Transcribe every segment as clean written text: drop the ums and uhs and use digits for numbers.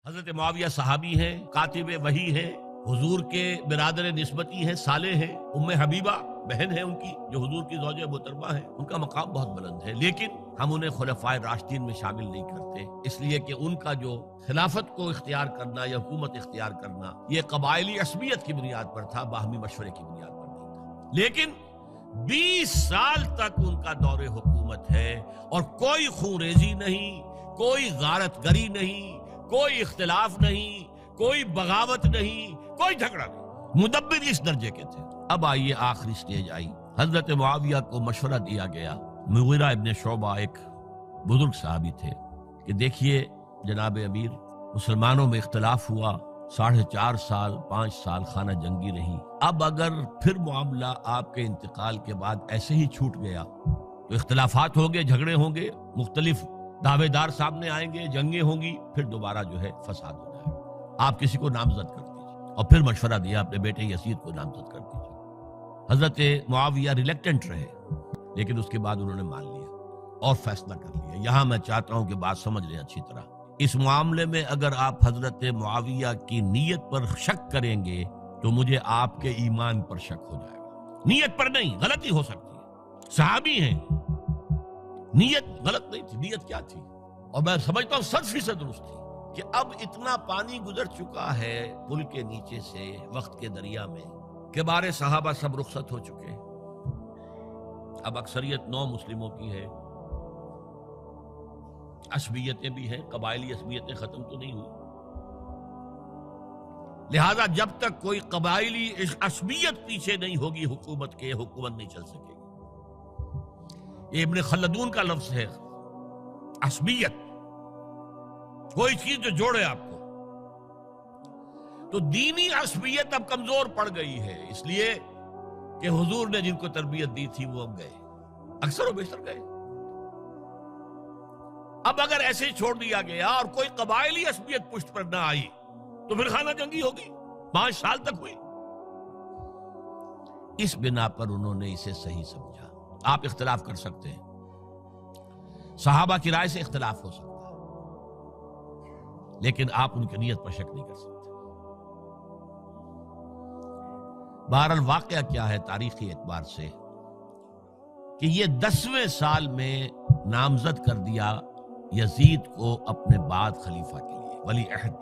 حضرت معاویہ صحابی ہیں، کاتب وحی ہیں، حضور کے برادر نسبتی ہیں، صالح ہیں، ام حبیبہ بہن ہیں ان کی جو حضور کی زوجہ محترمہ ہیں، ان کا مقام بہت بلند ہے، لیکن ہم انہیں خلفائے راشدین میں شامل نہیں کرتے، اس لیے کہ ان کا جو خلافت کو اختیار کرنا یا حکومت اختیار کرنا یہ قبائلی عصبیت کی بنیاد پر تھا، باہمی مشورے کی بنیاد پر نہیں تھا۔ لیکن 20 سال تک ان کا دور حکومت ہے اور کوئی خونریزی نہیں، کوئی غارت گری نہیں، کوئی اختلاف نہیں، کوئی بغاوت نہیں، کوئی جھگڑا نہیں، مدبر اس درجے کے تھے۔ اب آئیے آخری سٹیج آئی، حضرت معاویہ کو مشورہ دیا گیا، مغیرہ ابن شعبہ ایک بزرگ صحابی تھے، کہ دیکھیے جناب امیر، مسلمانوں میں اختلاف ہوا، 4.5 سال 5 سال خانہ جنگی رہی، اب اگر پھر معاملہ آپ کے انتقال کے بعد ایسے ہی چھوٹ گیا تو اختلافات ہوں گے، جھگڑے ہوں گے، مختلف دعوے دار سامنے آئیں گے، جنگیں ہوں گی، پھر دوبارہ جو ہے فساد ہو جائے گا، آپ کسی کو نامزد کر دیجیے۔ اور پھر مشورہ دیا اپنے بیٹے یزید کو نامزد کر دیجیے۔ حضرت معاویہ ریلیکٹنٹ رہے، لیکن اس کے بعد انہوں نے مان لیا اور فیصلہ کر لیا۔ یہاں میں چاہتا ہوں کہ بات سمجھ لیں اچھی طرح، اس معاملے میں اگر آپ حضرت معاویہ کی نیت پر شک کریں گے تو مجھے آپ کے ایمان پر شک ہو جائے گا۔ نیت پر نہیں، غلطی ہو سکتی ہے، صحابی ہیں، نیت غلط نہیں تھی، نیت کیا تھی؟ اور میں سمجھتا ہوں 100% درست تھی کہ اب اتنا پانی گزر چکا ہے پل کے نیچے سے وقت کے دریا میں کہ بارے صحابہ سب رخصت ہو چکے، اب اکثریت 9 مسلموں کی ہے، عصبیتیں بھی ہیں، قبائلی عصبیتیں ختم تو نہیں ہوئی، لہذا جب تک کوئی قبائلی عصبیت پیچھے نہیں ہوگی حکومت کے، حکومت نہیں چل سکے گی۔ یہ ابن خلدون کا لفظ ہے، عصبیت، کوئی چیز جو جوڑے آپ کو۔ تو دینی عصبیت اب کمزور پڑ گئی ہے، اس لیے کہ حضور نے جن کو تربیت دی تھی وہ اب گئے، اکثر و بیشتر گئے۔ اب اگر ایسے ہی چھوڑ دیا گیا اور کوئی قبائلی عصبیت پشت پر نہ آئی تو پھر خانہ جنگی ہوگی، 5 سال تک ہوئی۔ اس بنا پر انہوں نے اسے صحیح سمجھا۔ آپ اختلاف کر سکتے ہیں، صحابہ کی رائے سے اختلاف ہو سکتا ہے، لیکن آپ ان کی نیت پر شک نہیں کر سکتے۔ بہرحال واقعہ کیا ہے تاریخی اعتبار سے کہ یہ 10ویں سال میں نامزد کر دیا یزید کو اپنے بعد خلیفہ کے لیے، ولی عہد۔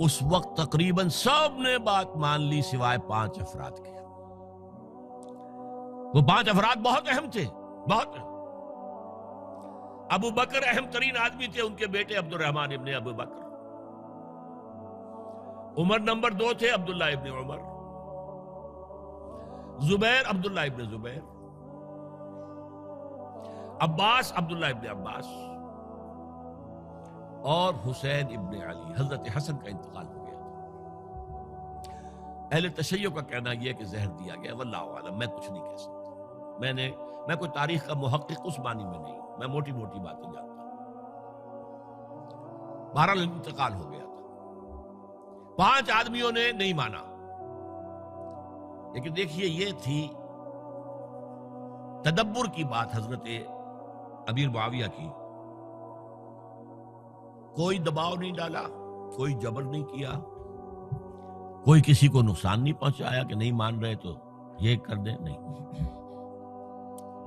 اس وقت تقریباً سب نے بات مان لی سوائے 5 افراد کے۔ وہ 5 افراد بہت اہم تھے، بہت اہم۔ ابو بکر اہم ترین آدمی تھے، ان کے بیٹے عبد الرحمن ابن ابو بکر۔ عمر نمبر 2 تھے، عبداللہ ابن عمر۔ زبیر عبداللہ ابن زبیر۔ عباس عبداللہ ابن عباس، اور حسین ابن علی۔ حضرت حسن کا انتقال ہو گیا تھا۔ اہل تشیع کا کہنا یہ کہ زہر دیا گیا، واللہ اعلم، میں کچھ نہیں کہہ سکتا، میں کوئی تاریخ کا محقق اس معنی میں نہیں، میں موٹی موٹی باتیں جانتا ہوں۔ بہرحال انتقال ہو گیا تھا، 5 آدمیوں نے نہیں مانا، لیکن دیکھیے یہ تھی تدبر کی بات حضرت امیر معاویہ کی۔ کوئی دباؤ نہیں ڈالا، کوئی جبر نہیں کیا، کوئی کسی کو نقصان نہیں پہنچایا کہ نہیں مان رہے تو یہ کر دیں، نہیں۔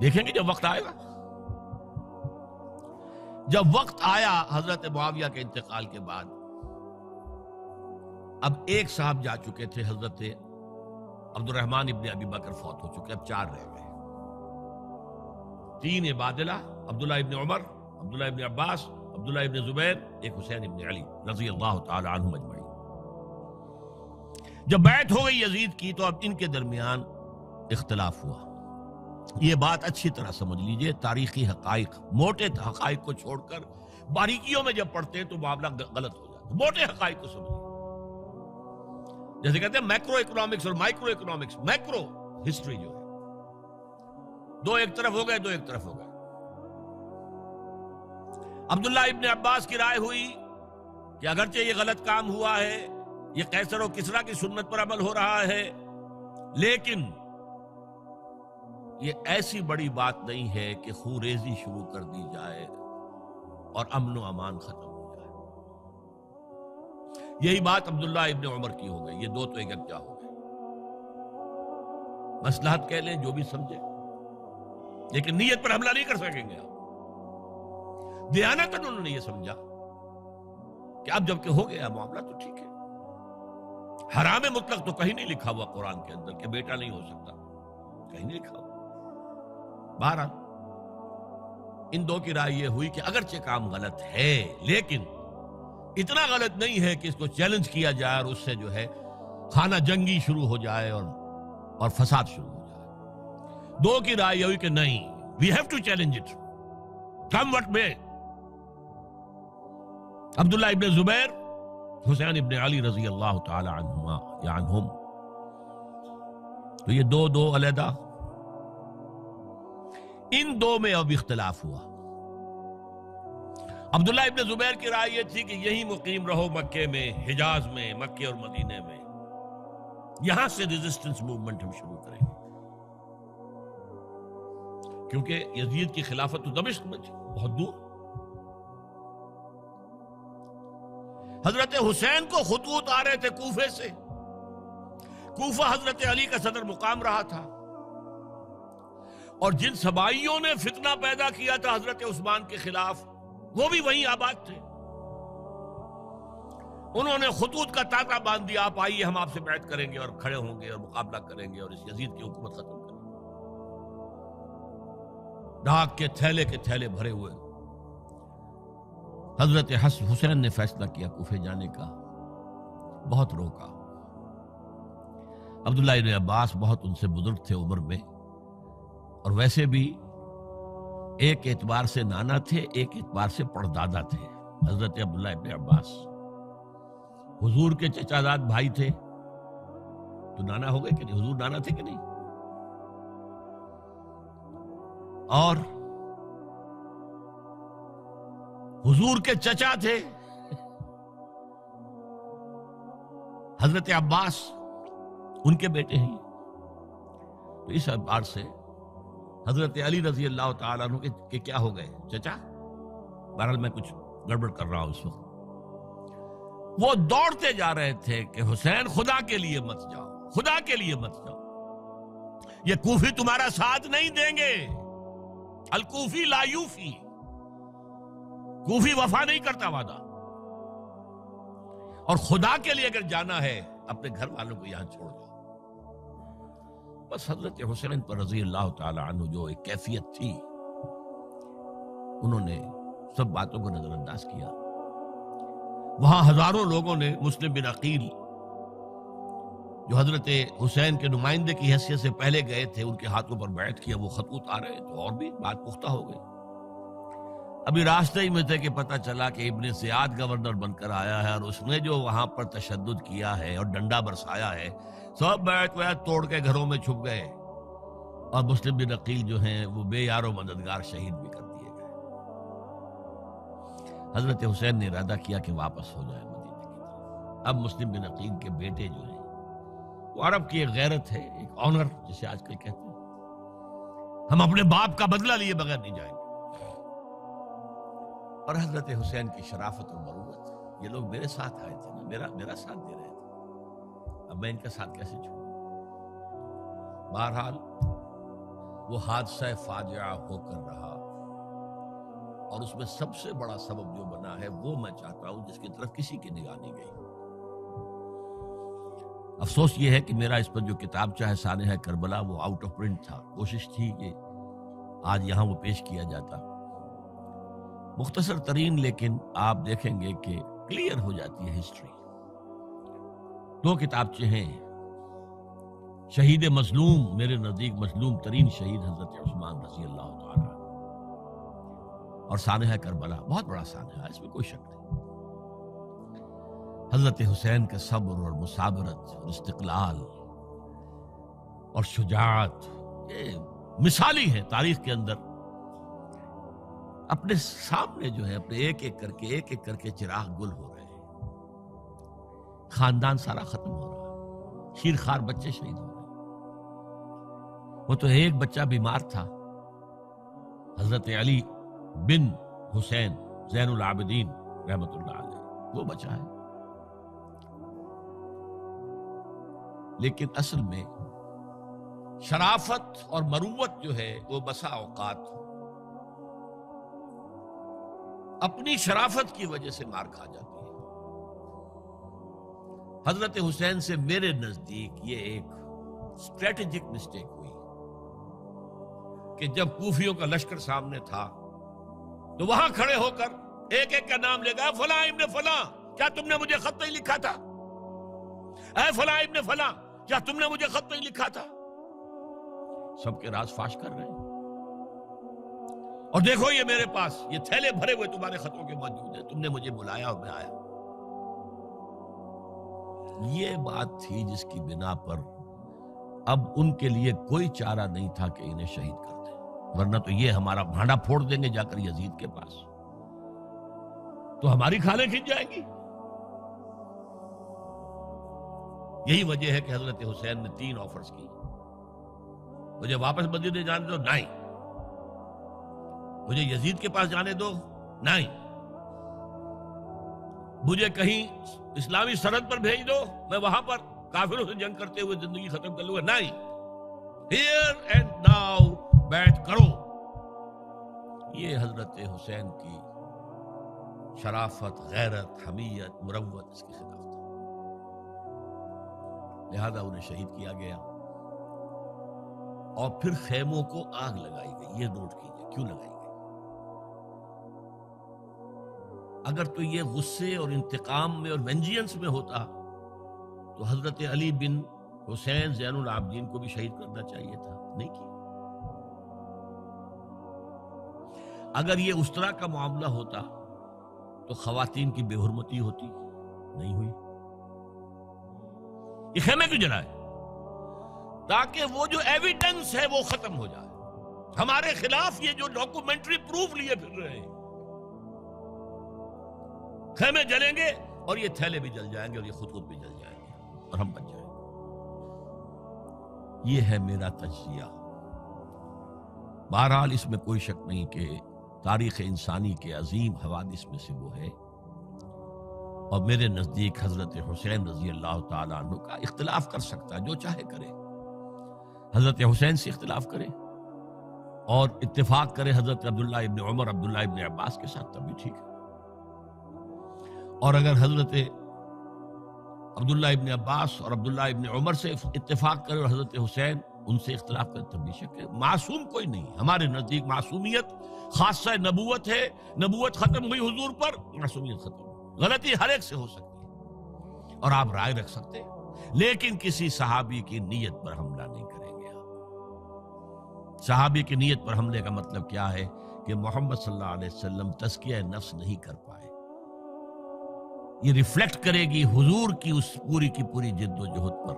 دیکھیں گے جب وقت آئے گا۔ جب وقت آیا حضرت معاویہ کے انتقال کے بعد، اب ایک صاحب جا چکے تھے، حضرت عبد الرحمن ابن ابی بکر فوت ہو چکے، اب 4 رہ گئے، 3 عبادلہ، عبداللہ ابن عمر، عبداللہ ابن عباس، عبداللہ ابن زبیر، ایک حسین ابن علی رضی اللہ تعالی عنہم اجمعین۔ جب بیعت ہو گئی یزید کی تو اب ان کے درمیان اختلاف ہوا۔ یہ بات اچھی طرح سمجھ لیجئے، تاریخی حقائق، موٹے حقائق کو چھوڑ کر باریکیوں میں جب پڑھتے ہیں تو معاملہ غلط ہو جاتا ہے۔ موٹے حقائق کو سمجھیے، جیسے کہتے ہیں میکرو اکنامکس اور مائکرو اکنامکس۔ میکرو ہسٹری جو ہے، 2 ایک طرف ہو گئے، 2 ایک طرف ہو گئے۔ عبداللہ ابن عباس کی رائے ہوئی کہ اگرچہ یہ غلط کام ہوا ہے، یہ قیصر و کسریٰ کی سنت پر عمل ہو رہا ہے، لیکن یہ ایسی بڑی بات نہیں ہے کہ خونریزی شروع کر دی جائے اور امن و امان ختم ہو جائے۔ یہی بات عبداللہ ابن عمر کی ہو گئی، یہ دو تو ایک یکجا ہو گئے. مصلحت کہہ لیں جو بھی سمجھے، لیکن نیت پر حملہ نہیں کر سکیں گے آپ. دیانتاً انہوں نے یہ سمجھا کہ اب جب کہ ہو گیا معاملہ تو ٹھیک ہے. حرام مطلق تو کہیں نہیں لکھا ہوا قرآن کے اندر کہ بیٹا نہیں ہو سکتا، کہیں نہیں لکھا ہوا. بہرحال ان دو کی رائے یہ ہوئی کہ اگرچہ کام غلط ہے لیکن اتنا غلط نہیں ہے کہ اس کو چیلنج کیا جائے اور اس سے جو ہے خانہ جنگی شروع ہو جائے اور فساد شروع ہو جائے. دو کی رائے یہ ہوئی کہ نہیں، we have to challenge it come what may. Abdullah ابن زبیر، حسین ابن علی رضی اللہ تعالی عنہما یا عنہم، تو یہ دو علیحدہ. ان دو میں اب اختلاف ہوا. عبداللہ ابن زبیر کی رائے یہ تھی کہ یہی مقیم رہو مکے میں، حجاز میں، مکے اور مدینے میں، یہاں سے ریزسٹنس موومنٹ ہم شروع کریں گے، کیونکہ یزید کی خلافت تو دمشق میں تھی، بہت دور. حضرت حسین کو خطوط آ رہے تھے کوفے سے. کوفہ حضرت علی کا صدر مقام رہا تھا، اور جن سبائیوں نے فتنہ پیدا کیا تھا حضرت عثمان کے خلاف وہ بھی وہیں آباد تھے. انہوں نے خطوط کا تاطا باندھ دیا، آپ آئیے ہم آپ سے بیعت کریں گے اور کھڑے ہوں گے اور مقابلہ کریں گے اور اس یزید کی حکومت ختم کریں گے. ڈاک کے تھیلے بھرے ہوئے. حضرت حسین نے فیصلہ کیا کوفے جانے کا، بہت روکا. عبداللہ ابن عباس بہت ان سے بزرگ تھے عمر میں، اور ویسے بھی ایک اعتبار سے نانا تھے، ایک اعتبار سے پردادا تھے. حضرت عبداللہ ابن عباس حضور کے چچا زاد بھائی تھے تو نانا ہو گئے کہ نہیں؟ حضور نانا تھے کہ نہیں؟ اور حضور کے چچا تھے حضرت عباس، ان کے بیٹے ہیں. تو اس اعتبار سے حضرت علی رضی اللہ تعالیٰ عنہ کے کیا ہو گئے؟ چچا. بہرحال میں کچھ گڑبڑ کر رہا ہوں اس وقت. وہ دوڑتے جا رہے تھے کہ حسین خدا کے لیے مت جاؤ، خدا کے لیے مت جاؤ، یہ کوفی تمہارا ساتھ نہیں دیں گے. الکوفی لا یوفی، کوفی وفا نہیں کرتا وعدہ. اور خدا کے لیے اگر جانا ہے اپنے گھر والوں کو یہاں چھوڑ جاؤ. بس حضرت حسین پر رضی اللہ تعالی عنہ جو ایک کیفیت تھی، انہوں نے سب باتوں کو نظر انداز کیا. وہاں ہزاروں لوگوں نے مسلم بن عقیل جو حضرت حسین کے نمائندے کی حیثیت سے پہلے گئے تھے، ان کے ہاتھوں پر بیعت کیا. وہ خطوط آ رہے تو اور بھی بات پختہ ہو گئی. ابھی راستے ہی میں تھے کہ پتہ چلا کہ ابن زیاد گورنر بن کر آیا ہے، اور اس نے جو وہاں پر تشدد کیا ہے اور ڈنڈا برسایا ہے، سب بیعت توڑ کے گھروں میں چھپ گئے. اور مسلم بن عقیل جو ہیں وہ بے یار و مددگار شہید بھی کر دیے گئے. حضرت حسین نے ارادہ کیا کہ واپس ہو جائے مدینے کی طرف. اب مسلم بن عقیل کے بیٹے جو ہیں، وہ عرب کی ایک غیرت ہے، ایک آنر جسے آج کل کہتے ہیں، ہم اپنے باپ کا بدلہ لیے بغیر نہیں جائیں گے. اور حضرت حسین کی شرافت اور مروت، یہ لوگ میرے ساتھ آئے تھے نا، میرا ساتھ دے رہے تھے، اب میں ان کا ساتھ کیسے چھوڑوں. بہرحال وہ حادثہ فاجعہ ہو کر رہا، اور اس میں سب سے بڑا سبب جو بنا ہے وہ میں چاہتا ہوں جس کی طرف کسی کی نگاہ نہیں گئی. افسوس یہ ہے کہ میرا اس پر جو کتاب چاہے سانحہ کربلا وہ آؤٹ آف پرنٹ تھا. کوشش تھی کہ آج یہاں وہ پیش کیا جاتا، مختصر ترین، لیکن آپ دیکھیں گے کہ کلیئر ہو جاتی ہے ہسٹری. دو کتابچے ہیں. شہید مظلوم، میرے نزدیک مظلوم ترین شہید حضرت عثمان رضی اللہ تعالی، اور سانحہ کربلا، بہت بڑا سانحہ، اس میں کوئی شک نہیں. حضرت حسین کا صبر اور مثابرت اور استقلال اور شجاعت، یہ مثالی ہے تاریخ کے اندر. اپنے سامنے جو ہے اپنے ایک ایک کر کے چراغ گل ہو رہے ہیں، خاندان سارا ختم ہو رہا ہے، شیرخوار بچے شہید ہو رہے ہیں. وہ تو ایک بچہ بیمار تھا، حضرت علی بن حسین زین العابدین رحمت اللہ علیہ، وہ بچہ ہے. لیکن اصل میں شرافت اور مروت جو ہے وہ بسا اوقات اپنی شرافت کی وجہ سے مار کھا جاتی ہے۔ حضرت حسین سے میرے نزدیک یہ ایک اسٹریٹجک مسٹیک ہوئی کہ جب کوفیوں کا لشکر سامنے تھا تو وہاں کھڑے ہو کر ایک ایک کا نام لے گا، فلاں ابن فلاں، کیا تم نے مجھے خط نہیں لکھا تھا؟ اے فلاں ابن فلاں، کیا تم نے مجھے خط نہیں لکھا تھا؟ سب کے راز فاش کر رہے ہیں، اور دیکھو یہ میرے پاس یہ تھیلے بھرے ہوئے تمہارے خطوں کے موجود ہیں، تم نے مجھے بلایا اور میں آیا۔ یہ بات تھی جس کی بنا پر اب ان کے لیے کوئی چارہ نہیں تھا کہ انہیں شہید کر دیں، ورنہ تو یہ ہمارا بھانڈا پھوڑ دیں گے جا کر یزید کے پاس، تو ہماری کھالیں کھنچ جائیں گی۔ یہی وجہ ہے کہ حضرت حسین نے 3 آفرز کی، مجھے واپس مدینے جانے دو، نہیں، مجھے یزید کے پاس جانے دو، نہیں، مجھے کہیں اسلامی سرحد پر بھیج دو، میں وہاں پر کافروں سے جنگ کرتے ہوئے زندگی ختم کر لوں گا، نہیں، ہیئر اینڈ ناؤ بیٹھ کرو۔ یہ حضرت حسین کی شرافت، غیرت، حمیت، مروت اس کے خلاف تھا، لہذا انہیں شہید کیا گیا۔ اور پھر خیموں کو آگ لگائی گئی، یہ نوٹ کیجئے کیوں لگائی گئی۔ اگر تو یہ غصے اور انتقام میں اور وینجینس میں ہوتا تو حضرت علی بن حسین زین العابدین کو بھی شہید کرنا چاہیے تھا، نہیں کیا۔ اگر یہ اس طرح کا معاملہ ہوتا تو خواتین کی بے حرمتی ہوتی، نہیں ہوئی۔ یہ خیمے کیوں جلائے؟ تاکہ وہ جو ایویڈنس ہے وہ ختم ہو جائے، ہمارے خلاف یہ جو ڈاکومنٹری پروف لیے پھر رہے ہیں، خیمے جلیں گے اور یہ تھیلے بھی جل جائیں گے اور یہ خود بھی جل جائیں گے اور ہم بچ جائیں گے۔ یہ ہے میرا تجزیہ۔ بہرحال اس میں کوئی شک نہیں کہ تاریخ انسانی کے عظیم حوادث میں سے وہ ہے، اور میرے نزدیک حضرت حسین رضی اللہ تعالیٰ عنہ کا اختلاف کر سکتا ہے، جو چاہے کرے، حضرت حسین سے اختلاف کرے اور اتفاق کرے حضرت عبداللہ ابن عمر، عبداللہ ابن عباس کے ساتھ، تب بھی ٹھیک ہے، اور اگر حضرت عبداللہ ابن عباس اور عبداللہ ابن عمر سے اتفاق کرے اور حضرت حسین ان سے اختلاف کرے، تب بھی شک ہے۔ معصوم کوئی نہیں، ہمارے نزدیک معصومیت خاصہ نبوت ہے، نبوت ختم ہوئی حضور پر، معصومیت ختم ہوئی۔ غلطی ہر ایک سے ہو سکتی ہے اور آپ رائے رکھ سکتے ہیں، لیکن کسی صحابی کی نیت پر حملہ نہیں کریں گے آپ۔ صحابی کی نیت پر حملے کا مطلب کیا ہے کہ محمد صلی اللہ علیہ وسلم تزکیہ نفس نہیں کر پائے، یہ ریفلیکٹ کرے گی حضور کی اس پوری کی پوری جد و جہد پر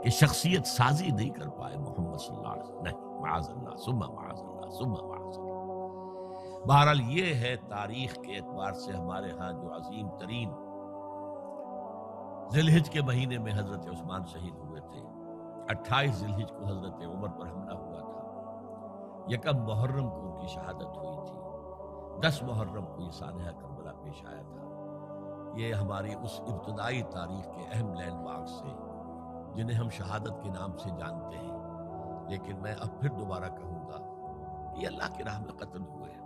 کہ شخصیت سازی نہیں کر پائے محمد صلی اللہ علیہ وسلم، نہیں، معاذ اللہ ثم معاذ اللہ ثم معاذ اللہ۔ بہرحال یہ ہے تاریخ کے اعتبار سے ہمارے ہاں جو عظیم ترین ذی الحج کے مہینے میں حضرت عثمان شہید ہوئے تھے، 28 ذی الحج کو حضرت عمر پر حملہ ہوا تھا، 1 محرم کو ان کی شہادت ہوئی تھی، 10 محرم کو یہ سانحہ کربلا پیش آیا تھا۔ یہ ہماری اس ابتدائی تاریخ کے اہم لینڈ مارکس سے جنہیں ہم شہادت کے نام سے جانتے ہیں، لیکن میں اب پھر دوبارہ کہوں گا کہ یہ اللہ کی راہ میں قتل ہوئے ہیں۔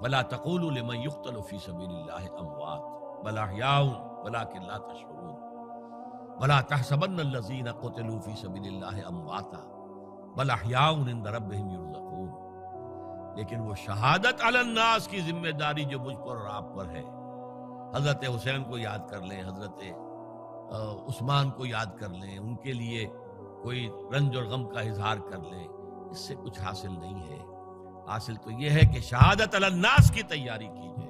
وَلَا تَقُولُوا لِمَنْ يُقْتَلُ فِي سَبِيلِ اللَّهِ أَمْوَاتٌ بَلْ أَحْيَاءٌ وَلَكِنْ لَا تَشْعُرُونَ وَلَا تَحْسَبَنَّ الَّذِينَ قُتِلُوا فِي سَبِيلِ اللَّهِ أَمْوَاتًا بَلْ أَحْيَاءٌ عِندَ رَبِّهِمْ يُرْزَقُونَ۔ لیکن وہ شہادت علی الناس کی ذمہ داری جو مجھ پر اور آپ پر ہے، حضرت حسین کو یاد کر لیں، حضرت عثمان کو یاد کر لیں، ان کے لیے کوئی رنج اور غم کا اظہار کر لیں، اس سے کچھ حاصل نہیں ہے۔ حاصل تو یہ ہے کہ شہادت علی الناس کی تیاری کیجئے،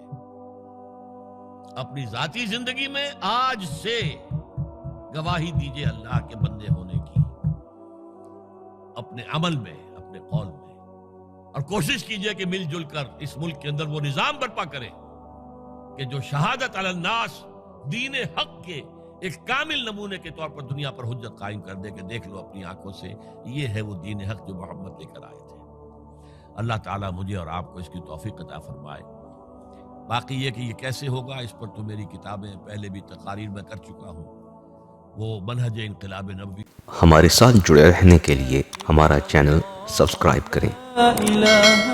اپنی ذاتی زندگی میں آج سے گواہی دیجئے اللہ کے بندے ہونے کی، اپنے عمل میں، اپنے قول میں، اور کوشش کیجئے کہ مل جل کر اس ملک کے اندر وہ نظام برپا کریں کہ جو شہادت علی الناس دین حق کے ایک کامل نمونے کے طور پر دنیا پر حجت قائم کر دے کہ دیکھ لو اپنی آنکھوں سے، یہ ہے وہ دین حق جو محمد لے کر آئے تھے۔ اللہ تعالیٰ مجھے اور آپ کو اس کی توفیق عطا فرمائے۔ باقی یہ کہ یہ کیسے ہوگا، اس پر تو میری کتابیں پہلے بھی تقاریر میں کر چکا ہوں، وہ منہج انقلاب نبوی. ہمارے ساتھ جڑے رہنے کے لیے ہمارا چینل سبسکرائب کریں.